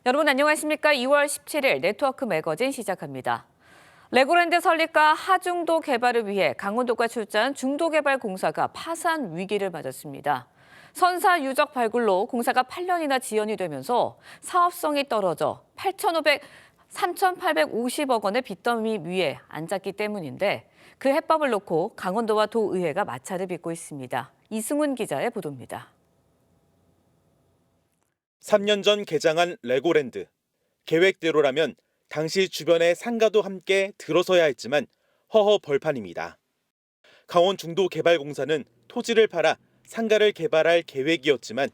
여러분 안녕하십니까? 2월 17일 네트워크 매거진 시작합니다. 레고랜드 설립과 하중도 개발을 위해 강원도가 출자한 중도개발공사가 파산 위기를 맞았습니다. 선사 유적 발굴로 공사가 8년이나 지연이 되면서 사업성이 떨어져 3,850억 원의 빚더미 위에 앉았기 때문인데 그 해법을 놓고 강원도와 도의회가 마찰을 빚고 있습니다. 이승훈 기자의 보도입니다. 3년 전 개장한 레고랜드. 계획대로라면 당시 주변의 상가도 함께 들어서야 했지만 허허 벌판입니다. 강원중도개발공사는 토지를 팔아 상가를 개발할 계획이었지만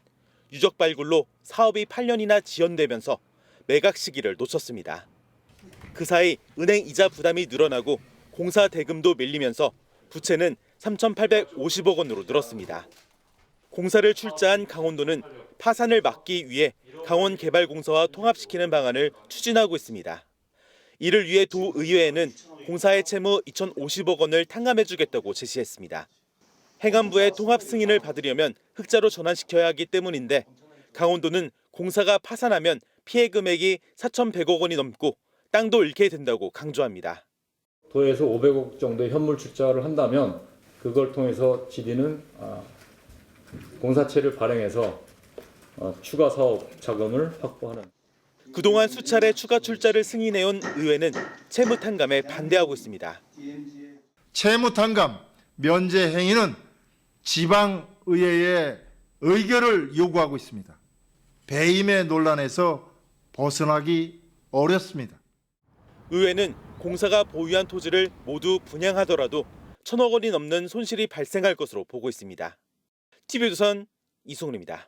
유적 발굴로 사업이 8년이나 지연되면서 매각 시기를 놓쳤습니다. 그 사이 은행 이자 부담이 늘어나고 공사 대금도 밀리면서 부채는 3,850억 원으로 늘었습니다. 공사를 출자한 강원도는 파산을 막기 위해 강원개발공사와 통합시키는 방안을 추진하고 있습니다. 이를 위해 도의회에는 공사의 채무 2,050억 원을 탕감해주겠다고 제시했습니다. 행안부의 통합 승인을 받으려면 흑자로 전환시켜야 하기 때문인데 강원도는 공사가 파산하면 피해 금액이 4,100억 원이 넘고 땅도 잃게 된다고 강조합니다. 도에서 500억 정도의 현물 출자를 한다면 그걸 통해서 GD는 공사채를 발행해서 추가 사업 자금을 확보하는. 그동안 수차례 추가 출자를 승인해온 의회는 채무 탕감에 반대하고 있습니다. 채무 탕감 면제 행위는 지방의회의 의결을 요구하고 있습니다. 배임의 논란에서 벗어나기 어렵습니다. 의회는 공사가 보유한 토지를 모두 분양하더라도 1,000억 원이 넘는 손실이 발생할 것으로 보고 있습니다. TV조선 이승훈입니다.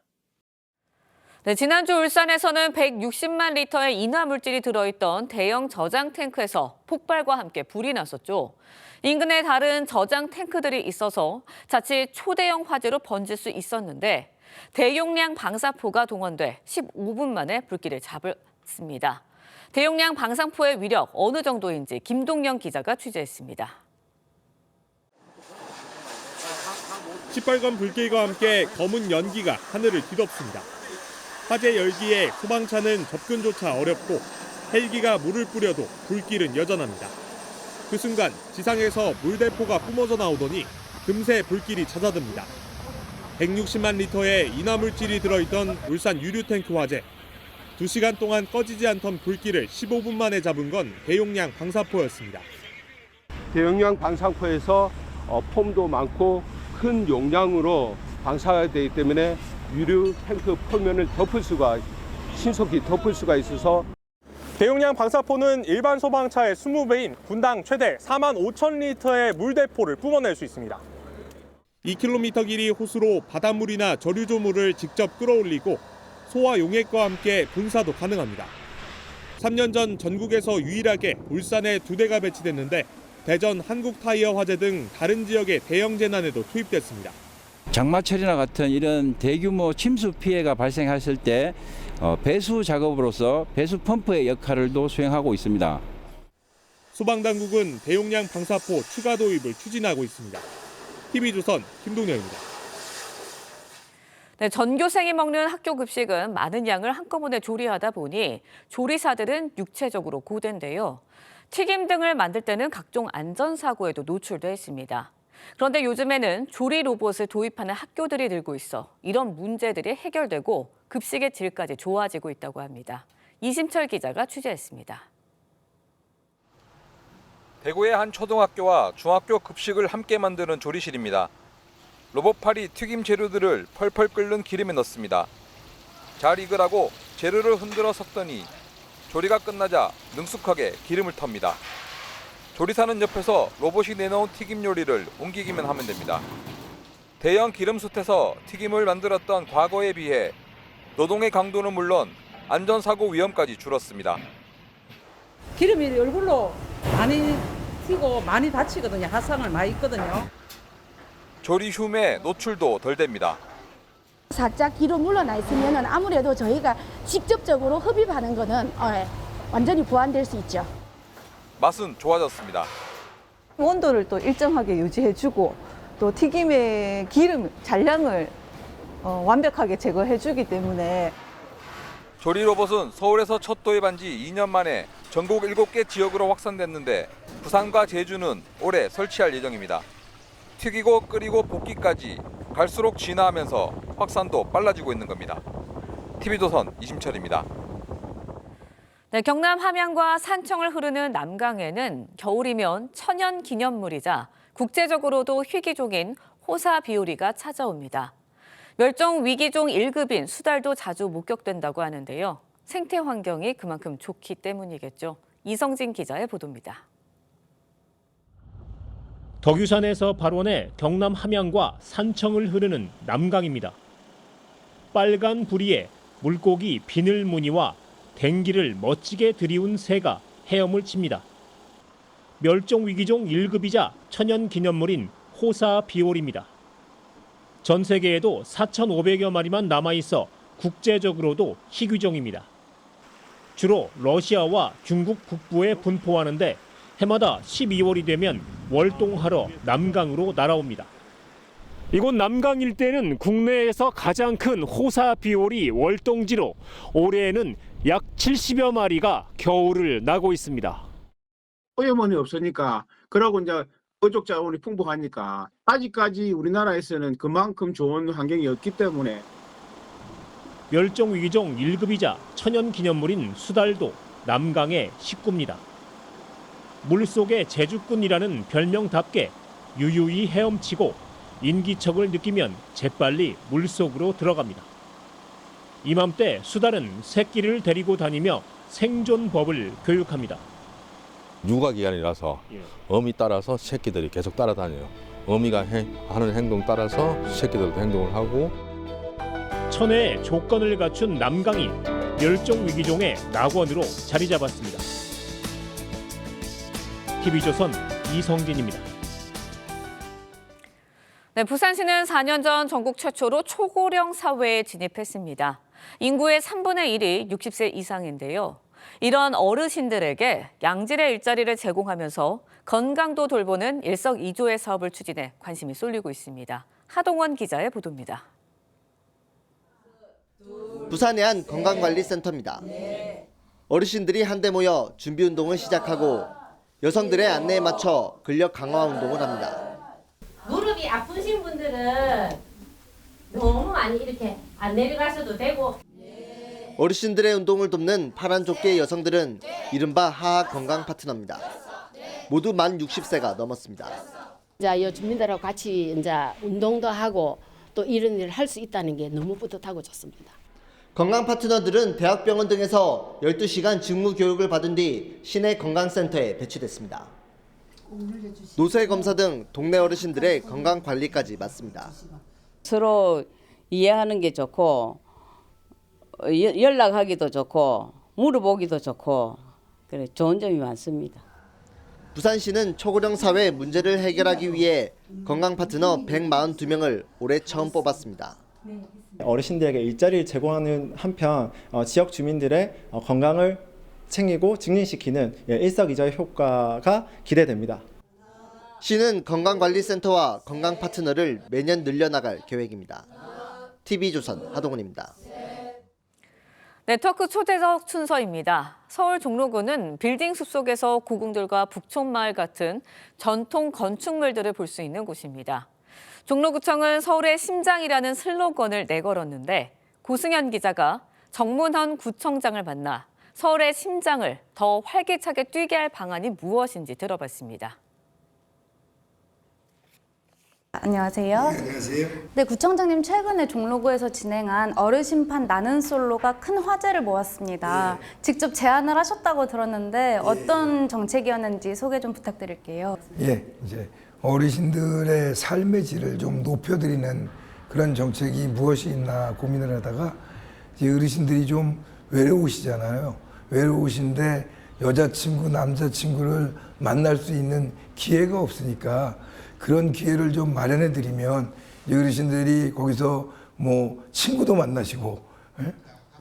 네, 지난주 울산에서는 160만 리터의 인화물질이 들어있던 대형 저장 탱크에서 폭발과 함께 불이 났었죠. 인근에 다른 저장 탱크들이 있어서 자칫 초대형 화재로 번질 수 있었는데 대용량 방사포가 동원돼 15분 만에 불길을 잡았습니다. 대용량 방사포의 위력 어느 정도인지 김동영 기자가 취재했습니다. 시뻘건 불길과 함께 검은 연기가 하늘을 뒤덮습니다. 화재 열기에 소방차는 접근조차 어렵고 헬기가 물을 뿌려도 불길은 여전합니다. 그 순간 지상에서 물대포가 뿜어져 나오더니 금세 불길이 잦아듭니다. 160만 리터의 인화물질이 들어있던 울산 유류탱크 화재. 2시간 동안 꺼지지 않던 불길을 15분 만에 잡은 건 대용량 방사포였습니다. 대용량 방사포에서 폼도 많고 큰 용량으로 방사가 되기 때문에 유류 탱크 표면을 신속히 덮을 수가 있어서. 대용량 방사포는 일반 소방차의 20배인 분당 최대 45,000리터의 물대포를 뿜어낼 수 있습니다. 2km 길이 호수로 바닷물이나 저류조물을 직접 끌어올리고 소와 용액과 함께 분사도 가능합니다. 3년 전 전국에서 유일하게 울산에 2대가 배치됐는데 대전 한국타이어 화재 등 다른 지역의 대형 재난에도 투입됐습니다. 장마철이나 같은 이런 대규모 침수 피해가 발생했을 때 배수 작업으로서 배수 펌프의 역할을도 수행하고 있습니다. 소방당국은 대용량 방사포 추가 도입을 추진하고 있습니다. TV조선 김동영입니다. 네, 전교생이 먹는 학교 급식은 많은 양을 한꺼번에 조리하다 보니 조리사들은 육체적으로 고된데요. 튀김 등을 만들 때는 각종 안전사고에도 노출돼 있습니다. 그런데 요즘에는 조리 로봇을 도입하는 학교들이 늘고 있어 이런 문제들이 해결되고 급식의 질까지 좋아지고 있다고 합니다. 이심철 기자가 취재했습니다. 대구의 한 초등학교와 중학교 급식을 함께 만드는 조리실입니다. 로봇팔이 튀김 재료들을 펄펄 끓는 기름에 넣습니다. 잘 익으라고 재료를 흔들어 섞더니 조리가 끝나자 능숙하게 기름을 텁니다. 조리사는 옆에서 로봇이 내놓은 튀김 요리를 옮기기만 하면 됩니다. 대형 기름솥에서 튀김을 만들었던 과거에 비해 노동의 강도는 물론 안전사고 위험까지 줄었습니다. 기름이 얼굴로 많이 튀고 많이 다치거든요. 화상을 많이 있거든요. 조리 흉에 노출도 덜 됩니다. 살짝 뒤로 물러나 있으면 아무래도 저희가 직접적으로 흡입하는 거는 완전히 보완될 수 있죠. 맛은 좋아졌습니다. 온도를 또 일정하게 유지해주고 또 튀김의 기름 잔량을 완벽하게 제거해주기 때문에 조리 로봇은 서울에서 첫 도입한 지 2년 만에 전국 7개 지역으로 확산됐는데 부산과 제주는 올해 설치할 예정입니다. 튀기고 끓이고 볶기까지 갈수록 진화하면서 확산도 빨라지고 있는 겁니다. TV조선 이심철입니다. 네, 경남 함양과 산청을 흐르는 남강에는 겨울이면 천연 기념물이자 국제적으로도 희귀종인 호사비오리가 찾아옵니다. 멸종 위기종 1급인 수달도 자주 목격된다고 하는데요. 생태 환경이 그만큼 좋기 때문이겠죠. 이성진 기자의 보도입니다. 덕유산에서 발원해 경남 함양과 산청을 흐르는 남강입니다. 빨간 부리에 물고기 비늘 무늬와 댕기를 멋지게 들이운 새가 헤엄을 칩니다. 멸종 위기종 1급이자 천연 기념물인 호사 비올입니다. 전 세계에도 4,500여 마리만 남아있어 국제적으로도 희귀종입니다. 주로 러시아와 중국 북부에 분포하는데 해마다 12월이 되면 월동하러 남강으로 날아옵니다. 이곳 남강 일대는 국내에서 가장 큰 호사 비올이 월동지로 올해에는 약 70여 마리가 겨울을 나고 있습니다. 오염원이 없으니까 그러고 이제 어족 자원이 풍부하니까 아직까지 우리나라에서는 그만큼 좋은 환경이 없기 때문에 멸종 위기종 1급이자 천연 기념물인 수달도 남강의 식구입니다. 물속의 제주꾼이라는 별명답게 유유히 헤엄치고 인기척을 느끼면 재빨리 물속으로 들어갑니다. 이맘때 수달은 새끼를 데리고 다니며 생존법을 교육합니다. 육아 기간이라서 어미 따라서 새끼들이 계속 따라다녀요. 어미가 하는 행동 따라서 새끼들도 행동을 하고. 천혜의 조건을 갖춘 남강이 멸종 위기종의 낙원으로 자리 잡았습니다. TV조선 이성진입니다. 네, 부산시는 4년 전 전국 최초로 초고령 사회에 진입했습니다. 인구의 3분의 1이 60세 이상인데요. 이런 어르신들에게 양질의 일자리를 제공하면서 건강도 돌보는 일석이조의 사업을 추진해 관심이 쏠리고 있습니다. 하동원 기자의 보도입니다. 부산의 한 건강관리센터입니다. 어르신들이 한데 모여 준비운동을 시작하고 여성들의 안내에 맞춰 근력 강화 운동을 합니다. 무릎이 아프신 분들은 너무 많이 이렇게 안 내려가셔도 되고 어르신들의 운동을 돕는 파란 조끼의 여성들은 이른바 하하 건강 파트너입니다. 모두 만 60세가 넘었습니다. 이제 주민들하고 같이 이제 운동도 하고 또 이런 일을 할 수 있다는 게 너무 뿌듯하고 좋습니다. 건강 파트너들은 대학병원 등에서 12시간 직무 교육을 받은 뒤 시내 건강센터에 배치됐습니다. 노쇠 검사 등 동네 어르신들의 건강 관리까지 맡습니다. 서로 이해하는 게 좋고 연락하기도 좋고 물어보기도 좋고 그래 좋은 점이 많습니다. 부산시는 초고령 사회 문제를 해결하기 위해 건강 파트너 142명을 올해 처음 뽑았습니다. 어르신들에게 일자리를 제공하는 한편 지역 주민들의 건강을 챙기고 증진시키는 일석이조의 효과가 기대됩니다. 시는 건강관리센터와 건강 파트너를 매년 늘려나갈 계획입니다. TV조선 하동훈입니다. 네트워크 초대석 순서입니다. 서울 종로구는 빌딩 숲속에서 고궁들과 북촌마을 같은 전통 건축물들을 볼 수 있는 곳입니다. 종로구청은 서울의 심장이라는 슬로건을 내걸었는데 고승현 기자가 정문헌 구청장을 만나 서울의 심장을 더 활기차게 뛰게 할 방안이 무엇인지 들어봤습니다. 안녕하세요. 네, 안녕하세요. 네, 구청장님 최근에 종로구에서 진행한 어르신판 나는 솔로가 큰 화제를 모았습니다. 직접 제안을 하셨다고 들었는데 어떤 정책이었는지 소개 좀 부탁드릴게요. 예, 이제 어르신들의 삶의 질을 좀 높여드리는 그런 정책이 무엇이 있나 고민을 하다가 이제 어르신들이 좀 외로우시잖아요. 외로우신데 여자친구, 남자친구를 만날 수 있는 기회가 없으니까 그런 기회를 좀 마련해 드리면 어르신들이 거기서 뭐 친구도 만나시고,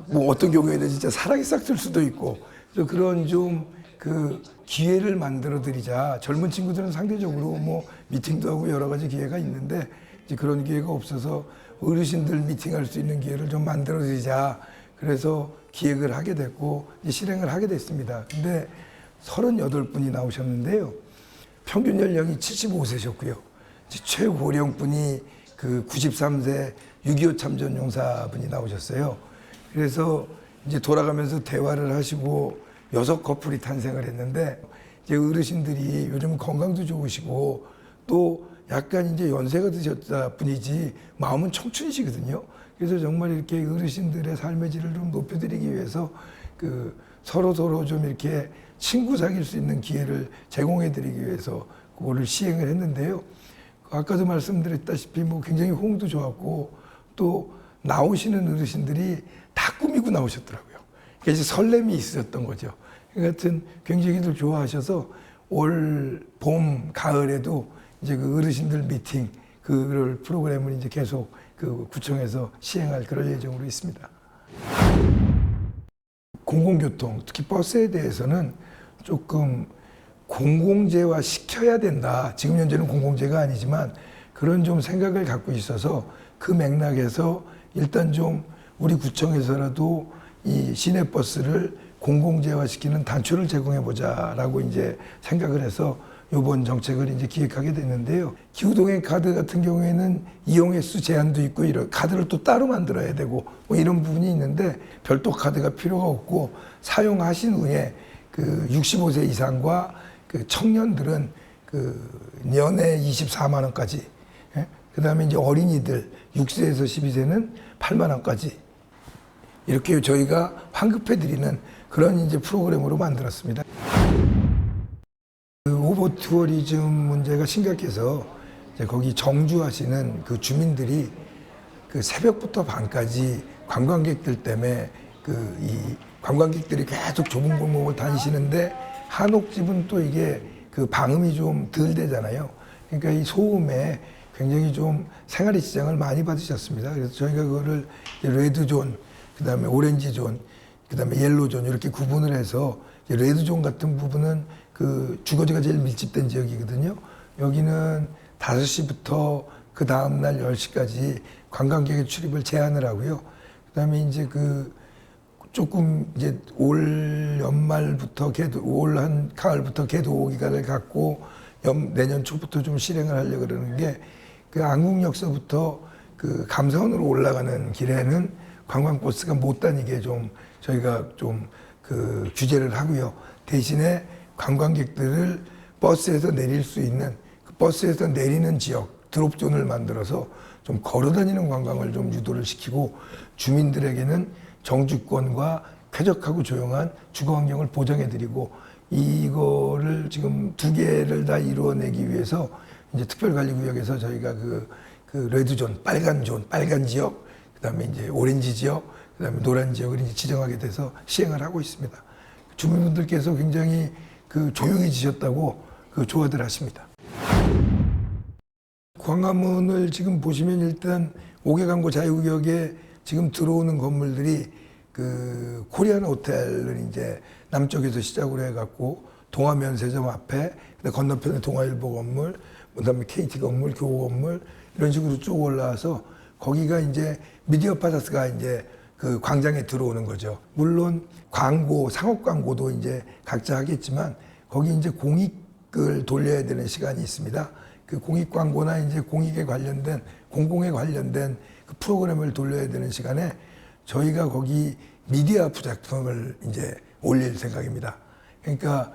뭐 어떤 경우에는 진짜 사랑이 싹틀 수도 있고, 그런 좀 그 기회를 만들어 드리자. 젊은 친구들은 상대적으로 뭐 미팅도 하고 여러 가지 기회가 있는데 이제 그런 기회가 없어서 어르신들 미팅할 수 있는 기회를 좀 만들어 드리자. 그래서 기획을 하게 됐고 이제 실행을 하게 됐습니다. 근데 38분이 나오셨는데요. 평균 연령이 75세셨고요. 최고령분이 그 93세 6.25 참전 용사분이 나오셨어요. 그래서 이제 돌아가면서 대화를 하시고 6커플이 탄생을 했는데 이제 어르신들이 요즘 건강도 좋으시고 또 약간 이제 연세가 드셨다 뿐이지 마음은 청춘이시거든요. 그래서 정말 이렇게 어르신들의 삶의 질을 좀 높여드리기 위해서 그 서로 좀 이렇게 친구 사귈 수 있는 기회를 제공해드리기 위해서 그거를 시행을 했는데요. 아까도 말씀드렸다시피 뭐 굉장히 호응도 좋았고 또 나오시는 어르신들이 다 꾸미고 나오셨더라고요. 그래서 설렘이 있었던 거죠. 하여튼 굉장히들 좋아하셔서 올 봄, 가을에도 이제 그 어르신들 미팅 그걸 프로그램을 이제 계속 그 구청에서 시행할 그럴 예정으로 있습니다. 공공교통, 특히 버스에 대해서는 조금 공공재화 시켜야 된다. 지금 현재는 공공재가 아니지만 그런 좀 생각을 갖고 있어서 그 맥락에서 일단 좀 우리 구청에서라도 이 시내버스를 공공재화시키는 단초를 제공해보자라고 이제 생각을 해서 이번 정책을 이제 기획하게 됐는데요. 기후동행 카드 같은 경우에는 이용 횟수 제한도 있고 이런 카드를 또 따로 만들어야 되고 뭐 이런 부분이 있는데 별도 카드가 필요가 없고 사용하신 후에 그 65세 이상과 그 청년들은 그 연에 24만 원까지, 예? 그다음에 이제 어린이들 6세에서 12세는 8만 원까지 이렇게 저희가 환급해 드리는 그런 이제 프로그램으로 만들었습니다. 그 오버 투어리즘 문제가 심각해서 이제 거기 정주하시는 그 주민들이 그 새벽부터 밤까지 관광객들 때문에 그 이 관광객들이 계속 좁은 골목을 다니시는데 한옥집은 또 이게 그 방음이 좀 덜 되잖아요. 그러니까 이 소음에 굉장히 좀 생활의 지장을 많이 받으셨습니다. 그래서 저희가 그거를 레드존, 그다음에 오렌지존, 그다음에 옐로존 이렇게 구분을 해서 레드존 같은 부분은 그 주거지가 제일 밀집된 지역이거든요. 여기는 5시부터 그 다음날 10시까지 관광객의 출입을 제한을 하고요. 그다음에 이제 그 조금 이제 올 연말부터 올 한 가을부터 계도 기간을 갖고 내년 초부터 좀 실행을 하려고 그러는 게 그 안국역서부터 그 감사원으로 올라가는 길에는 관광버스가 못 다니게 좀 저희가 좀 그 규제를 하고요. 대신에 관광객들을 버스에서 내릴 수 있는 그 버스에서 내리는 지역 드롭존을 만들어서 좀 걸어 다니는 관광을 좀 유도를 시키고 주민들에게는 정주권과 쾌적하고 조용한 주거 환경을 보장해 드리고 이거를 지금 2개를 다 이루어내기 위해서 이제 특별관리구역에서 저희가 그 레드존, 빨간 존, 빨간 지역, 그다음에 이제 오렌지 지역, 그다음에 노란 지역을 이제 지정하게 돼서 시행을 하고 있습니다. 주민분들께서 굉장히 그 조용해지셨다고 그 좋아들 하십니다. 광화문을 지금 보시면 일단 5개 광고 자유구역에 지금 들어오는 건물들이 그 코리안 호텔을 이제 남쪽에서 시작으로 해갖고 동아면세점 앞에 건너편에 동아일보 건물, 그다음에 KT 건물, 교호 건물 이런 식으로 쭉 올라와서 거기가 이제 미디어 파사스가 이제 그 광장에 들어오는 거죠. 물론 광고, 상업 광고도 이제 각자 하겠지만 거기 이제 공익을 돌려야 되는 시간이 있습니다. 그 공익 광고나 이제 공익에 관련된 공공에 관련된 그 프로그램을 돌려야 되는 시간에 저희가 거기 미디어 부작품을 이제 올릴 생각입니다. 그러니까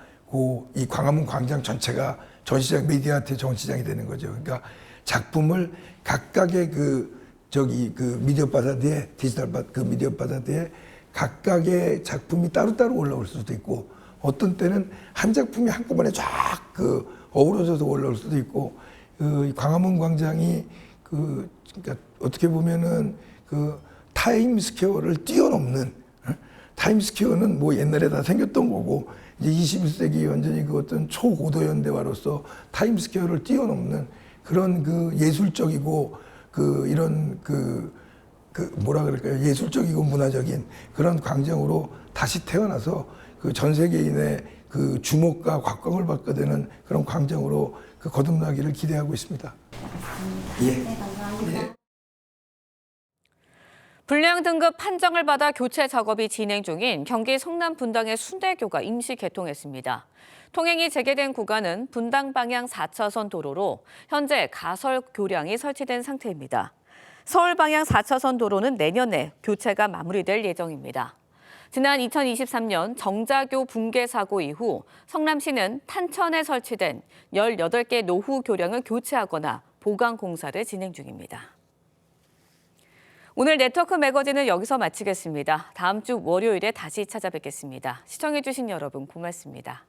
이 광화문 광장 전체가 전시장 미디어아트 전시장이 되는 거죠. 그러니까 작품을 각각의 그 미디어 바사드에 디지털 그 미디어 바사드에 각각의 작품이 따로따로 올라올 수도 있고 어떤 때는 한 작품이 한꺼번에 쫙 그 어우러져서 올라올 수도 있고 광화문 광장이 그러니까 어떻게 보면은 그 타임스퀘어를 뛰어넘는 타임스퀘어는 뭐 옛날에 다 생겼던 거고 이제 21세기 완전히 그 어떤 초고도 현대화로서 타임스퀘어를 뛰어넘는 그런 그 예술적이고 그 이런 그 뭐라 그럴까요? 예술적이고 문화적인 그런 광장으로 다시 태어나서 그 전 세계인의 그 주목과 곽광을 받게 되는 그런 광장으로 그 거듭나기를 기대하고 있습니다. 예. 네, 감사합니다. 예. 불량 등급 판정을 받아 교체 작업이 진행 중인 경기 성남 분당의 순대교가 임시 개통했습니다. 통행이 재개된 구간은 분당 방향 4차선 도로로 현재 가설 교량이 설치된 상태입니다. 서울 방향 4차선 도로는 내년에 교체가 마무리될 예정입니다. 지난 2023년 정자교 붕괴 사고 이후 성남시는 탄천에 설치된 18개 노후 교량을 교체하거나 보강 공사를 진행 중입니다. 오늘 네트워크 매거진은 여기서 마치겠습니다. 다음 주 월요일에 다시 찾아뵙겠습니다. 시청해주신 여러분 고맙습니다.